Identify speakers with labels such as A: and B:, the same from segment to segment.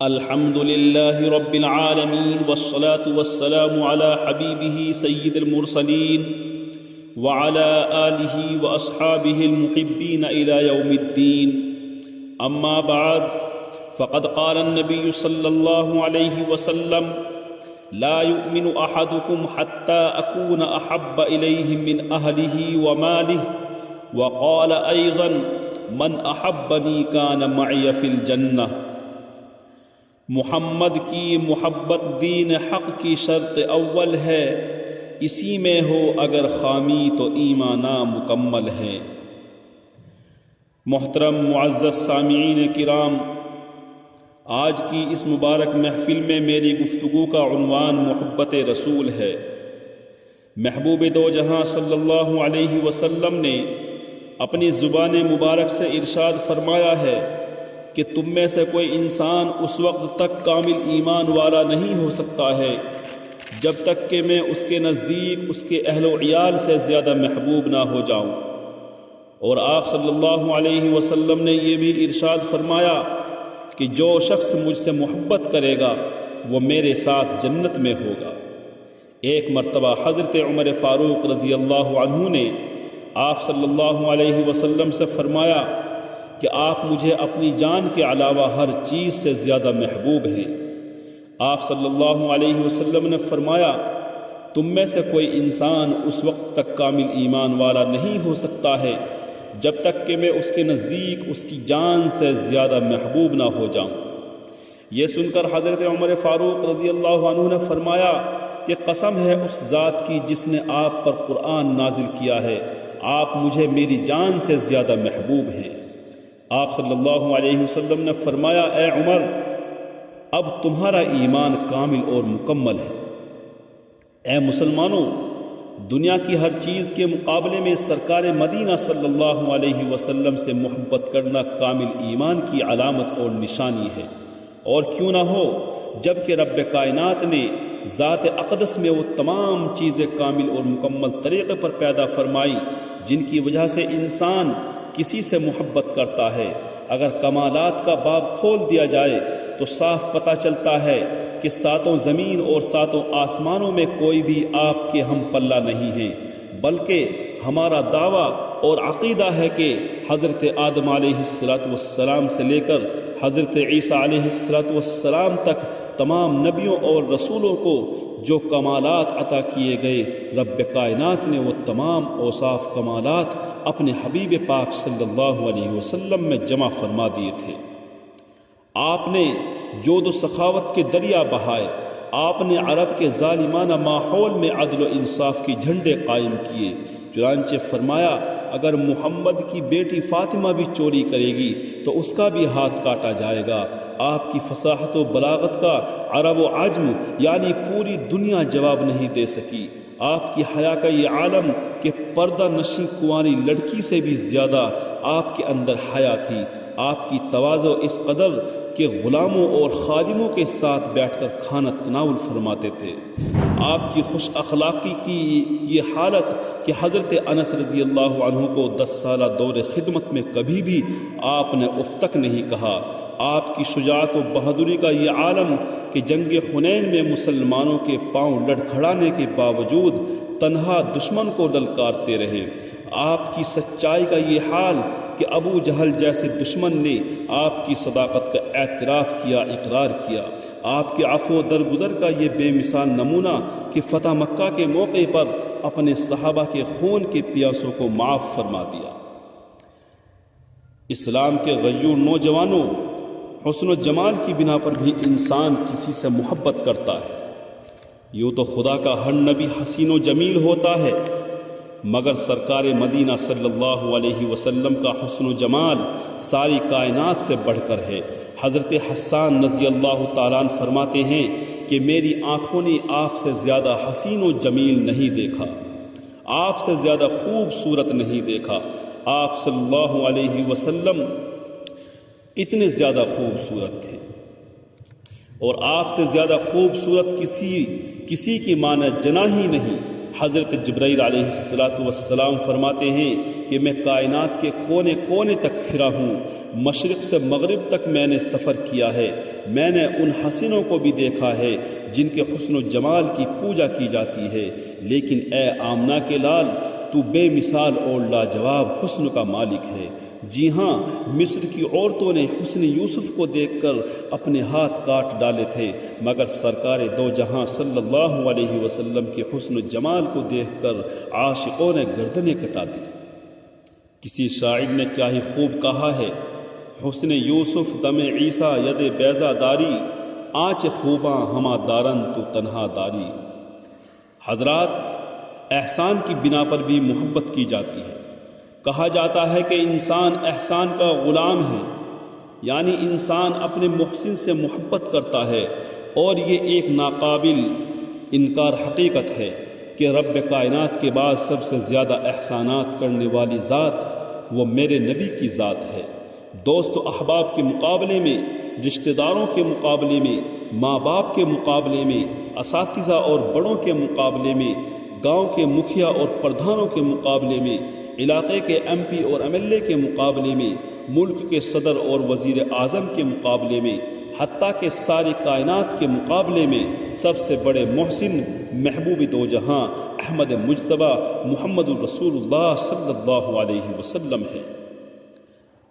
A: الحمد لله رب العالمين والصلاة والسلام على حبيبه سيد المرسلين وعلى آله وأصحابه المحبين إلى يوم الدين. أما بعد، فقد قال النبي صلى الله عليه وسلم: لا يؤمن أحدكم حتى أكون أحب إليه من أهله وماله. وقال أيضا: من أحبني كان معي في الجنة. محمد کی محبت دین حق کی شرط اول ہے، اسی میں ہو اگر خامی تو ایمان نامکمل ہے۔ محترم معزز سامعین کرام، آج کی اس مبارک محفل میں میری گفتگو کا عنوان محبت رسول ہے۔ محبوب دو جہاں صلی اللہ علیہ وسلم نے اپنی زبان مبارک سے ارشاد فرمایا ہے کہ تم میں سے کوئی انسان اس وقت تک کامل ایمان والا نہیں ہو سکتا ہے جب تک کہ میں اس کے نزدیک اس کے اہل و عیال سے زیادہ محبوب نہ ہو جاؤں۔ اور آپ صلی اللہ علیہ وسلم نے یہ بھی ارشاد فرمایا کہ جو شخص مجھ سے محبت کرے گا وہ میرے ساتھ جنت میں ہوگا۔ ایک مرتبہ حضرت عمر فاروق رضی اللہ عنہ نے آپ صلی اللہ علیہ وسلم سے فرمایا کہ آپ مجھے اپنی جان کے علاوہ ہر چیز سے زیادہ محبوب ہیں۔ آپ صلی اللہ علیہ وسلم نے فرمایا: تم میں سے کوئی انسان اس وقت تک کامل ایمان والا نہیں ہو سکتا ہے جب تک کہ میں اس کے نزدیک اس کی جان سے زیادہ محبوب نہ ہو جاؤں۔ یہ سن کر حضرت عمر فاروق رضی اللہ عنہ نے فرمایا کہ قسم ہے اس ذات کی جس نے آپ پر قرآن نازل کیا ہے، آپ مجھے میری جان سے زیادہ محبوب ہیں۔ آپ صلی اللہ علیہ وسلم نے فرمایا: اے عمر، اب تمہارا ایمان کامل اور مکمل ہے۔ اے مسلمانوں، دنیا کی ہر چیز کے مقابلے میں سرکار مدینہ صلی اللہ علیہ وسلم سے محبت کرنا کامل ایمان کی علامت اور نشانی ہے۔ اور کیوں نہ ہو، جب کہ رب کائنات نے ذات اقدس میں وہ تمام چیزیں کامل اور مکمل طریقے پر پیدا فرمائی جن کی وجہ سے انسان کسی سے محبت کرتا ہے۔ اگر کمالات کا باب کھول دیا جائے تو صاف پتہ چلتا ہے کہ ساتوں زمین اور ساتوں آسمانوں میں کوئی بھی آپ کے ہم پلہ نہیں ہے، بلکہ ہمارا دعویٰ اور عقیدہ ہے کہ حضرت آدم علیہ السلام سے لے کر حضرت عیسیٰ علیہ السلام تک تمام نبیوں اور رسولوں کو جو کمالات عطا کیے گئے، رب کائنات نے وہ تمام اوصاف کمالات اپنے حبیب پاک صلی اللہ علیہ وسلم میں جمع فرما دیے تھے۔ آپ نے جود و سخاوت کے دریا بہائے، آپ نے عرب کے ظالمانہ ماحول میں عدل و انصاف کی جھنڈے قائم کیے۔ چنانچہ فرمایا: اگر محمد کی بیٹی فاطمہ بھی چوری کرے گی تو اس کا بھی ہاتھ کاٹا جائے گا۔ آپ کی فصاحت و بلاغت کا عرب و عجم یعنی پوری دنیا جواب نہیں دے سکی۔ آپ کی حیا کا یہ عالم کہ پردہ نشیں کنواری لڑکی سے بھی زیادہ آپ کے اندر حیا تھی۔ آپ کی تواضع اس قدر کہ غلاموں اور خادموں کے ساتھ بیٹھ کر کھانا تناول فرماتے تھے۔ آپ کی خوش اخلاقی کی یہ حالت کہ حضرت انس رضی اللہ عنہ کو 10 سالہ دور خدمت میں کبھی بھی آپ نے اف تک نہیں کہا۔ آپ کی شجاعت و بہادری کا یہ عالم کہ جنگ حنین میں مسلمانوں کے پاؤں لڑکھڑانے کے باوجود تنہا دشمن کو للکارتے رہے۔ آپ کی سچائی کا یہ حال کہ ابو جہل جیسے دشمن نے آپ کی صداقت کا اعتراف کیا، اقرار کیا۔ آپ کے عفو و درگزر کا یہ بے مثال نمونہ کہ فتح مکہ کے موقع پر اپنے صحابہ کے خون کے پیاسوں کو معاف فرما دیا۔ اسلام کے غیور نوجوانوں، حسن و جمال کی بنا پر بھی انسان کسی سے محبت کرتا ہے۔ یوں تو خدا کا ہر نبی حسین و جمیل ہوتا ہے، مگر سرکار مدینہ صلی اللہ علیہ وسلم کا حسن و جمال ساری کائنات سے بڑھ کر ہے۔ حضرت حسان رضی اللہ تعالیٰ عنہ فرماتے ہیں کہ میری آنکھوں نے آپ سے زیادہ حسین و جمیل نہیں دیکھا، آپ سے زیادہ خوبصورت نہیں دیکھا۔ آپ صلی اللہ علیہ وسلم اتنے زیادہ خوبصورت تھے، اور آپ سے زیادہ خوبصورت کسی کی معنی جنا ہی نہیں۔ حضرت جبرائیل علیہ السلام فرماتے ہیں کہ میں کائنات کے کونے کونے تک پھرا ہوں، مشرق سے مغرب تک میں نے سفر کیا ہے، میں نے ان حسینوں کو بھی دیکھا ہے جن کے حسن و جمال کی پوجا کی جاتی ہے، لیکن اے آمنہ کے لال، تو بے مثال اور لاجواب حسن کا مالک ہے۔ جی ہاں، مصر کی عورتوں نے حسن یوسف کو دیکھ کر اپنے ہاتھ کاٹ ڈالے تھے، مگر سرکار دو جہاں صلی اللہ علیہ وسلم کے حسن و جمال کو دیکھ کر عاشقوں نے گردنیں کٹا دی۔ کسی شاعر نے کیا ہی خوب کہا ہے، حسن یوسف دم عیسیٰ ید بیضا داری، آنچ خوباں ہما دارن تو تنہا داری۔ حضرات، احسان کی بنا پر بھی محبت کی جاتی ہے۔ کہا جاتا ہے کہ انسان احسان کا غلام ہے، یعنی انسان اپنے محسن سے محبت کرتا ہے، اور یہ ایک ناقابل انکار حقیقت ہے کہ رب کائنات کے بعد سب سے زیادہ احسانات کرنے والی ذات وہ میرے نبی کی ذات ہے۔ دوست و احباب کے مقابلے میں، رشتہ داروں کے مقابلے میں، ماں باپ کے مقابلے میں، اساتذہ اور بڑوں کے مقابلے میں، گاؤں کے مکھیا اور پردھانوں کے مقابلے میں، علاقے کے ایم پی اور ایم ایل اے کے مقابلے میں، ملک کے صدر اور وزیر اعظم کے مقابلے میں، حتیٰ کہ ساری کائنات کے مقابلے میں سب سے بڑے محسن محبوب دو جہاں احمد مجتبیٰ محمد الرسول اللہ صلی اللہ علیہ وسلم ہے۔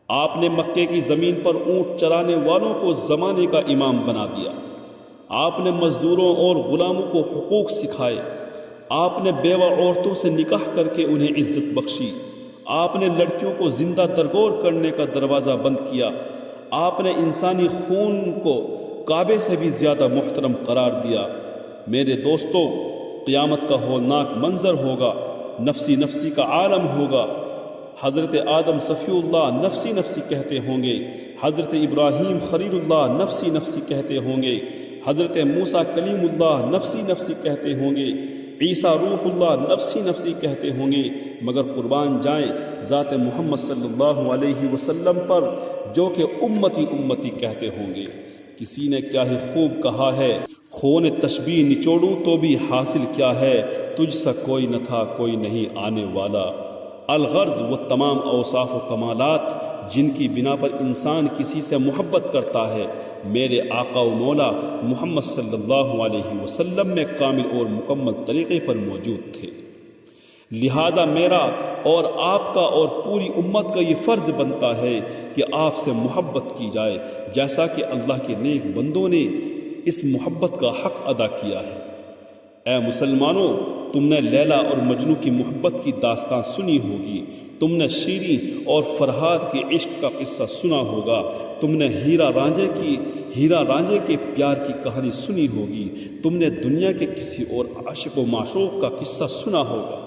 A: آپ نے مکے کی زمین پر اونٹ چرانے والوں کو زمانے کا امام بنا دیا، آپ نے مزدوروں اور غلاموں کو حقوق سکھائے، آپ نے بیوہ عورتوں سے نکاح کر کے انہیں عزت بخشی، آپ نے لڑکیوں کو زندہ درگور کرنے کا دروازہ بند کیا، آپ نے انسانی خون کو کعبے سے بھی زیادہ محترم قرار دیا۔ میرے دوستو، قیامت کا ہولناک منظر ہوگا، نفسی نفسی کا عالم ہوگا۔ حضرت آدم صفی اللہ نفسی نفسی کہتے ہوں گے، حضرت ابراہیم خلیل اللہ نفسی نفسی کہتے ہوں گے، حضرت موسیٰ کلیم اللہ نفسی نفسی کہتے ہوں گے، عیسیٰ روح اللہ نفسی نفسی کہتے ہوں گے، مگر قربان جائیں ذات محمد صلی اللہ علیہ وسلم پر جو کہ امتی امتی کہتے ہوں گے۔ کسی نے کیا ہی خوب کہا ہے، خون تشبیہ نچوڑوں تو بھی حاصل کیا ہے، تجھ سا کوئی نہ تھا کوئی نہیں آنے والا۔ الغرض وہ تمام اوصاف و کمالات جن کی بنا پر انسان کسی سے محبت کرتا ہے، میرے آقا و مولا محمد صلی اللہ علیہ وسلم میں کامل اور مکمل طریقے پر موجود تھے۔ لہذا میرا اور آپ کا اور پوری امت کا یہ فرض بنتا ہے کہ آپ سے محبت کی جائے، جیسا کہ اللہ کے نیک بندوں نے اس محبت کا حق ادا کیا ہے۔ اے مسلمانوں، تم نے لیلا اور مجنو کی محبت کی داستان سنی ہوگی، تم نے شیریں اور فرہاد کے عشق کا قصہ سنا ہوگا، تم نے ہیرا رانجھے کے پیار کی کہانی سنی ہوگی، تم نے دنیا کے کسی اور عاشق و معشوق کا قصہ سنا ہوگا۔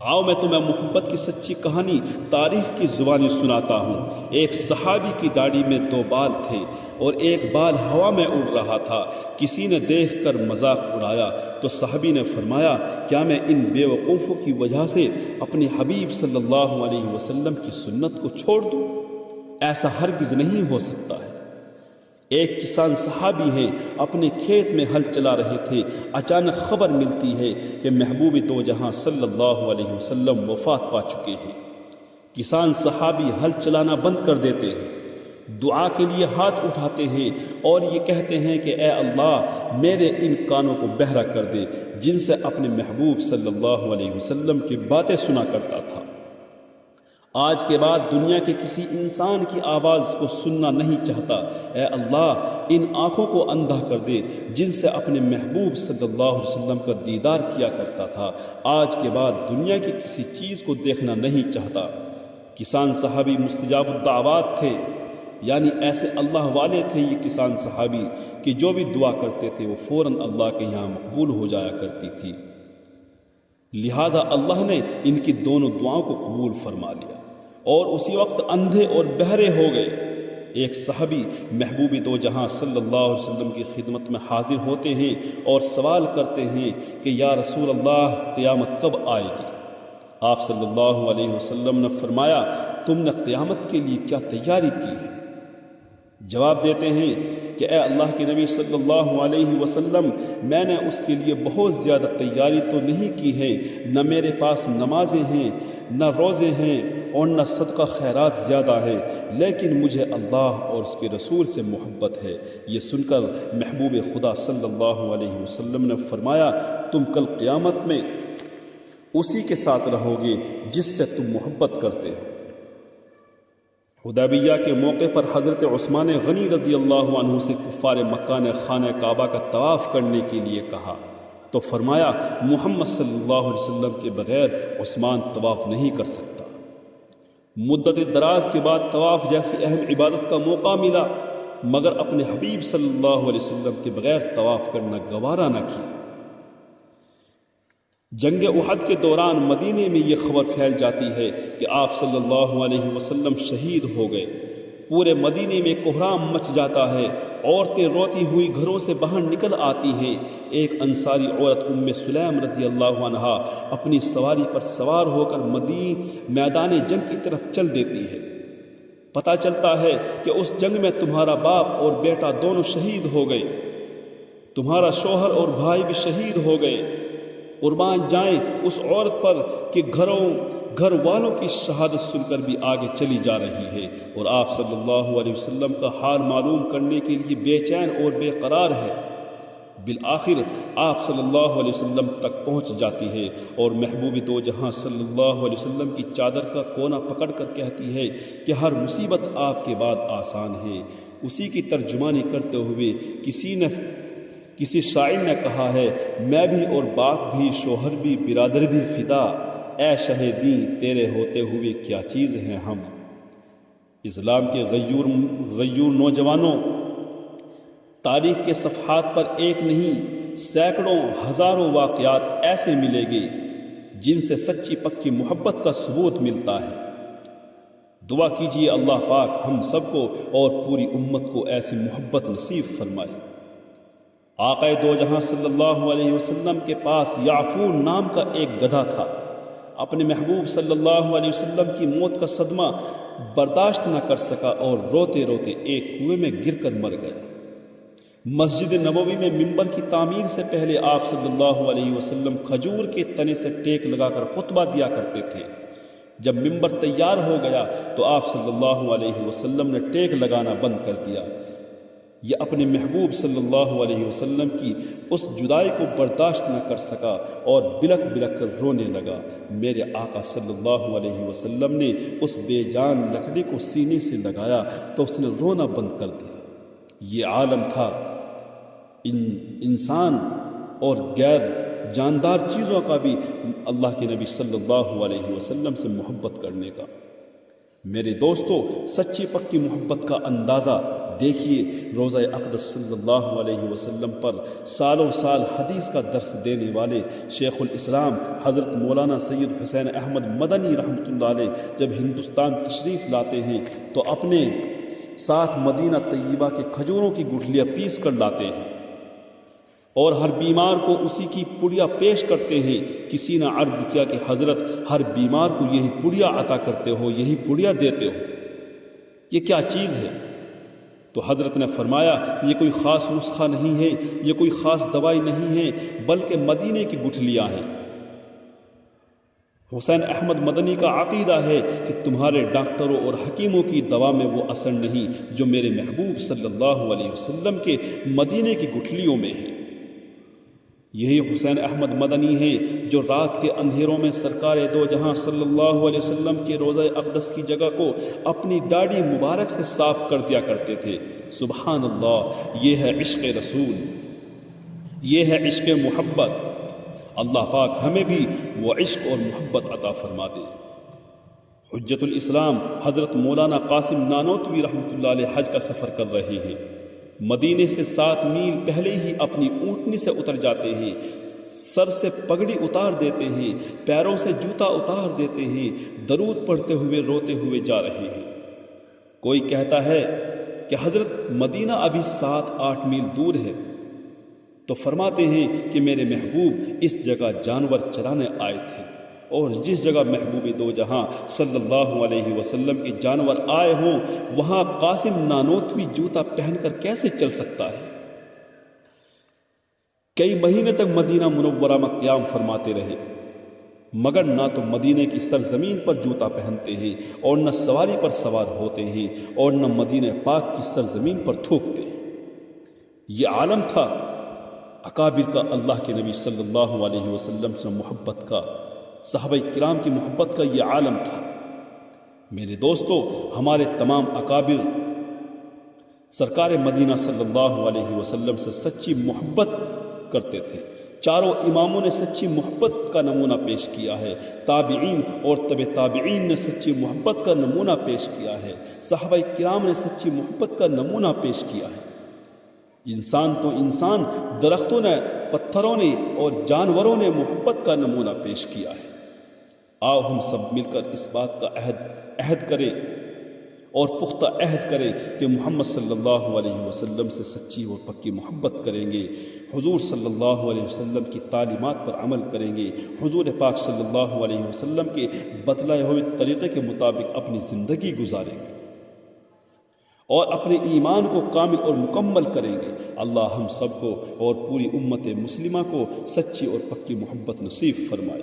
A: آؤ میں تمہیں محبت کی سچی کہانی تاریخ کی زبانی سناتا ہوں۔ ایک صحابی کی داڑھی میں 2 بال تھے اور ایک بال ہوا میں اڑ رہا تھا۔ کسی نے دیکھ کر مذاق اڑایا تو صحابی نے فرمایا، کیا میں ان بے وقوفوں کی وجہ سے اپنے حبیب صلی اللہ علیہ وسلم کی سنت کو چھوڑ دوں؟ ایسا ہرگز نہیں ہو سکتا ہے۔ ایک کسان صحابی ہیں، اپنے کھیت میں ہل چلا رہے تھے، اچانک خبر ملتی ہے کہ محبوب دو جہاں صلی اللہ علیہ وسلم وفات پا چکے ہیں۔ کسان صحابی ہل چلانا بند کر دیتے ہیں، دعا کے لیے ہاتھ اٹھاتے ہیں اور یہ کہتے ہیں کہ اے اللہ، میرے ان کانوں کو بہرا کر دے جن سے اپنے محبوب صلی اللہ علیہ وسلم کی باتیں سنا کرتا تھا۔ آج کے بعد دنیا کے کسی انسان کی آواز کو سننا نہیں چاہتا۔ اے اللہ، ان آنکھوں کو اندھا کر دے جن سے اپنے محبوب صلی اللہ علیہ وسلم کا دیدار کیا کرتا تھا۔ آج کے بعد دنیا کی کسی چیز کو دیکھنا نہیں چاہتا۔ کسان صحابی مستجاب الدعوات تھے، یعنی ایسے اللہ والے تھے یہ کسان صحابی کہ جو بھی دعا کرتے تھے وہ فوراً اللہ کے یہاں مقبول ہو جایا کرتی تھی۔ لہذا اللہ نے ان کی دونوں دعاؤں کو قبول فرما لیا اور اسی وقت اندھے اور بہرے ہو گئے۔ ایک صحابی محبوب دو جہاں صلی اللہ علیہ وسلم کی خدمت میں حاضر ہوتے ہیں اور سوال کرتے ہیں کہ یا رسول اللہ، قیامت کب آئے گی؟ آپ صلی اللہ علیہ وسلم نے فرمایا، تم نے قیامت کے لیے کیا تیاری کی ہے؟ جواب دیتے ہیں کہ اے اللہ کے نبی صلی اللہ علیہ وسلم، میں نے اس کے لیے بہت زیادہ تیاری تو نہیں کی ہے، نہ میرے پاس نمازیں ہیں، نہ روزے ہیں، اور نہ صدقہ خیرات زیادہ ہے، لیکن مجھے اللہ اور اس کے رسول سے محبت ہے۔ یہ سن کر محبوب خدا صلی اللہ علیہ وسلم نے فرمایا، تم کل قیامت میں اسی کے ساتھ رہو گے جس سے تم محبت کرتے ہو۔ حدیبیہ کے موقع پر حضرت عثمان غنی رضی اللہ عنہ سے کفار مکہ نے خانہ کعبہ کا طواف کرنے کے لیے کہا تو فرمایا، محمد صلی اللہ علیہ وسلم کے بغیر عثمان طواف نہیں کر سکتا۔ مدت دراز کے بعد طواف جیسی اہم عبادت کا موقع ملا، مگر اپنے حبیب صلی اللہ علیہ وسلم کے بغیر طواف کرنا گوارا نہ کیا۔ جنگ احد کے دوران مدینے میں یہ خبر پھیل جاتی ہے کہ آپ صلی اللہ علیہ وسلم شہید ہو گئے۔ پورے مدینے میں کوہرام مچ جاتا ہے، عورتیں روتی ہوئی گھروں سے باہر نکل آتی ہیں۔ ایک انصاری عورت ام سلیم رضی اللہ عنہا اپنی سواری پر سوار ہو کر میدان جنگ کی طرف چل دیتی ہے۔ پتہ چلتا ہے کہ اس جنگ میں تمہارا باپ اور بیٹا دونوں شہید ہو گئے، تمہارا شوہر اور بھائی بھی شہید ہو گئے۔ قربان جائیں اس عورت پر کہ گھر والوں کی شہادت سن کر بھی آگے چلی جا رہی ہے، اور آپ صلی اللہ علیہ وسلم کا حال معلوم کرنے کے لیے بے چین اور بے قرار ہے۔ بالآخر آپ صلی اللہ علیہ وسلم تک پہنچ جاتی ہے اور محبوب دو جہاں صلی اللہ علیہ وسلم کی چادر کا کونا پکڑ کر کہتی ہے کہ ہر مصیبت آپ کے بعد آسان ہے۔ اسی کی ترجمانی کرتے ہوئے کسی شاعر نے کہا ہے، میں بھی اور باپ بھی، شوہر بھی، برادر بھی فدا، اے شہیدی تیرے ہوتے ہوئے کیا چیز ہیں ہم۔ اسلام کے غیور نوجوانوں، تاریخ کے صفحات پر ایک نہیں سینکڑوں ہزاروں واقعات ایسے ملیں گے جن سے سچی پکی محبت کا ثبوت ملتا ہے۔ دعا کیجیے اللہ پاک ہم سب کو اور پوری امت کو ایسی محبت نصیب فرمائے۔ آقا دو جہاں صلی اللہ علیہ وسلم کے پاس یعفور نام کا ایک گدھا تھا۔ اپنے محبوب صلی اللہ علیہ وسلم کی موت کا صدمہ برداشت نہ کر سکا اور روتے روتے ایک کنویں میں گر کر مر گیا۔ مسجد نبوی میں ممبر کی تعمیر سے پہلے آپ صلی اللہ علیہ وسلم کھجور کے تنے سے ٹیک لگا کر خطبہ دیا کرتے تھے۔ جب ممبر تیار ہو گیا تو آپ صلی اللہ علیہ وسلم نے ٹیک لگانا بند کر دیا۔ یہ اپنے محبوب صلی اللہ علیہ وسلم کی اس جدائی کو برداشت نہ کر سکا اور بلک بلک کر رونے لگا۔ میرے آقا صلی اللہ علیہ وسلم نے اس بے جان لکڑی کو سینے سے لگایا تو اس نے رونا بند کر دیا۔ یہ عالم تھا انسان اور غیر جاندار چیزوں کا بھی اللہ کے نبی صلی اللہ علیہ وسلم سے محبت کرنے کا۔ میرے دوستو، سچی پکی محبت کا اندازہ دیکھیے۔ روضہ اقدس صلی اللہ علیہ وسلم پر سالوں سال حدیث کا درس دینے والے شیخ الاسلام حضرت مولانا سید حسین احمد مدنی رحمۃ اللہ علیہ جب ہندوستان تشریف لاتے ہیں تو اپنے ساتھ مدینہ طیبہ کے کھجوروں کی گٹھلیاں پیس کر لاتے ہیں اور ہر بیمار کو اسی کی پڑیا پیش کرتے ہیں۔ کسی نے عرض کیا کہ حضرت ہر بیمار کو یہی پڑیا عطا کرتے ہو، یہی پڑیا دیتے ہو، یہ کیا چیز ہے؟ تو حضرت نے فرمایا، یہ کوئی خاص نسخہ نہیں ہے، یہ کوئی خاص دوائی نہیں ہے، بلکہ مدینے کی گٹھلیاں ہیں۔ حسین احمد مدنی کا عقیدہ ہے کہ تمہارے ڈاکٹروں اور حکیموں کی دوا میں وہ اثر نہیں جو میرے محبوب صلی اللہ علیہ وسلم کے مدینے کی گٹھلیوں میں ہے۔ یہی حسین احمد مدنی ہیں جو رات کے اندھیروں میں سرکار دو جہاں صلی اللہ علیہ وسلم کے روضہ اقدس کی جگہ کو اپنی داڑھی مبارک سے صاف کر دیا کرتے تھے۔ سبحان اللہ، یہ ہے عشق رسول، یہ ہے عشق محبت۔ اللہ پاک ہمیں بھی وہ عشق اور محبت عطا فرما دے۔ حجت الاسلام حضرت مولانا قاسم نانوتوی رحمۃ اللہ علیہ حج کا سفر کر رہے ہیں۔ مدینے سے 7 میل پہلے ہی اپنی اونٹنی سے اتر جاتے ہیں، سر سے پگڑی اتار دیتے ہیں، پیروں سے جوتا اتار دیتے ہیں، درود پڑھتے ہوئے روتے ہوئے جا رہے ہیں۔ کوئی کہتا ہے کہ حضرت مدینہ ابھی 7-8 میل دور ہے، تو فرماتے ہیں کہ میرے محبوب اس جگہ جانور چرانے آئے تھے اور جس جگہ محبوب دو جہاں صلی اللہ علیہ وسلم کے جانور آئے ہوں وہاں قاسم نانوتوی جوتا پہن کر کیسے چل سکتا ہے؟ کئی مہینے تک مدینہ منورہ میں قیام فرماتے رہے، مگر نہ تو مدینے کی سرزمین پر جوتا پہنتے ہیں اور نہ سواری پر سوار ہوتے ہیں اور نہ مدینہ پاک کی سرزمین پر تھوکتے ہیں۔ یہ عالم تھا اکابر کا، اللہ کے نبی صلی اللہ علیہ وسلم سے محبت کا، صحابہ کرام کی محبت کا یہ عالم تھا۔ میرے دوستو، ہمارے تمام اکابر سرکار مدینہ صلی اللہ علیہ وسلم سے سچی محبت کرتے تھے۔ چاروں اماموں نے سچی محبت کا نمونہ پیش کیا ہے، تابعین اور تبع تابعین نے سچی محبت کا نمونہ پیش کیا ہے، صحابہ کرام نے سچی محبت کا نمونہ پیش کیا ہے۔ انسان تو انسان، درختوں نے، پتھروں نے اور جانوروں نے محبت کا نمونہ پیش کیا ہے۔ آؤ ہم سب مل کر اس بات کا عہد کریں اور پختہ عہد کریں کہ محمد صلی اللہ علیہ وسلم سے سچی اور پکی محبت کریں گے، حضور صلی اللہ علیہ وسلم کی تعلیمات پر عمل کریں گے، حضور پاک صلی اللہ علیہ وسلم کے بتلائے ہوئے طریقے کے مطابق اپنی زندگی گزاریں گے اور اپنے ایمان کو کامل اور مکمل کریں گے۔ اللہ ہم سب کو اور پوری امت مسلمہ کو سچی اور پکی محبت نصیب فرمائے۔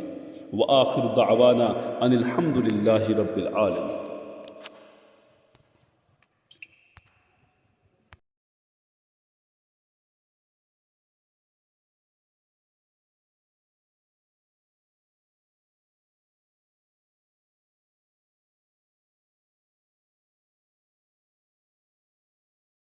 A: وآخر دعوانا ان الحمد للہ رب العالمین۔